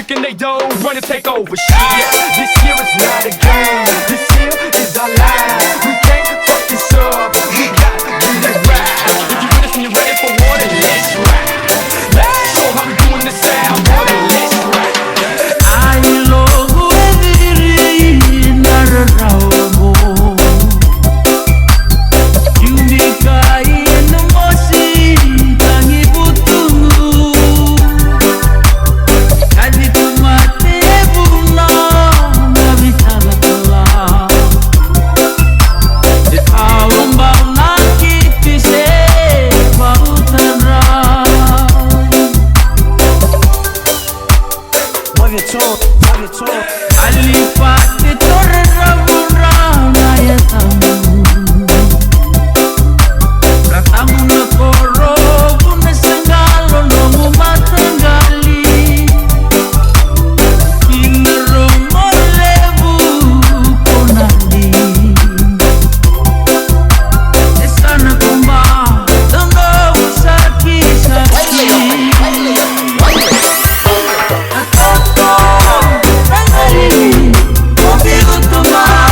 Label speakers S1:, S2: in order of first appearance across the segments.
S1: thinking they don't run and take over. Shit, this here is not a game. This here is our life. We can't fuck this up. We got to do it right. If you with us and you're ready for war, then let's ride. Let's show how we doing this out. Then let's ride.
S2: I love every narrow. Alipate, Tora, Raya, Tama. Ratamu na koro, una sangalo, no mo matanggali. Kinaro mo lebu, konali. Esana kumba, dono usaki, saki. Movido tomar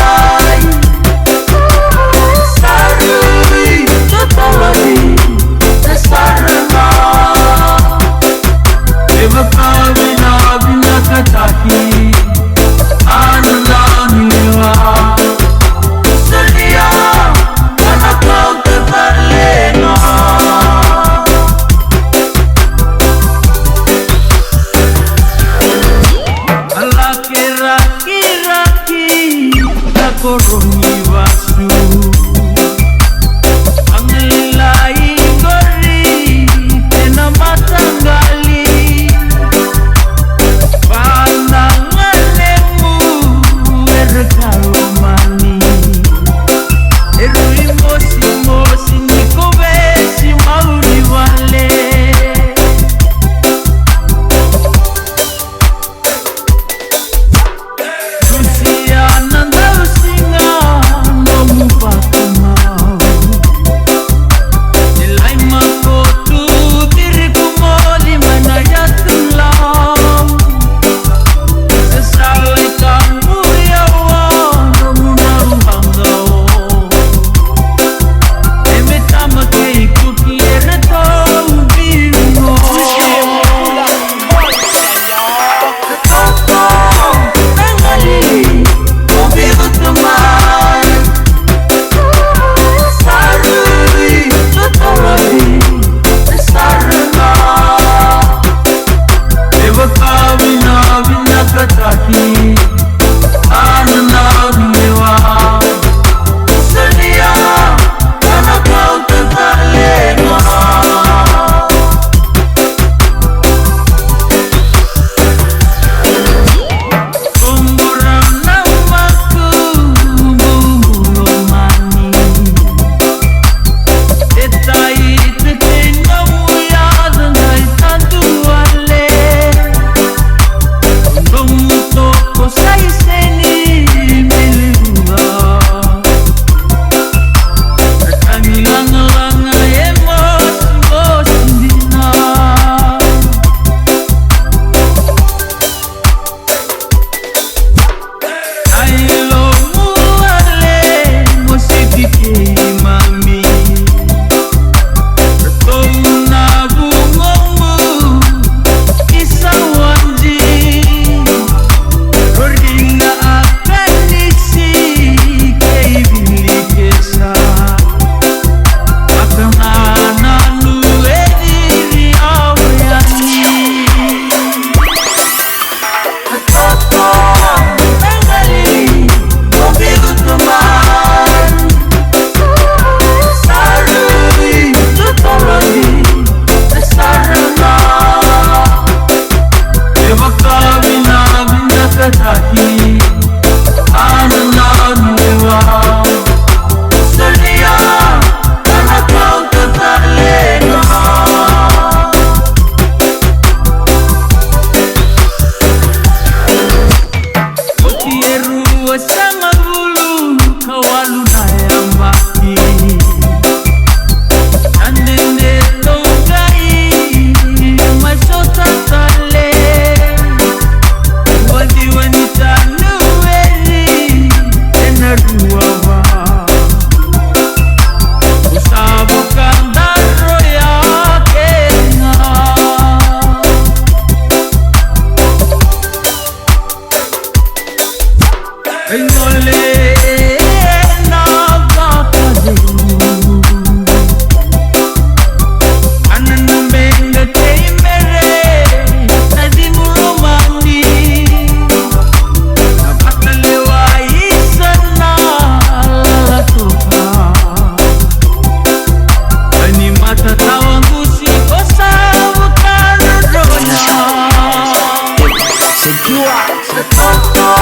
S2: Secondo,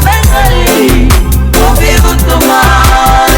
S2: vengali, non vivo domani.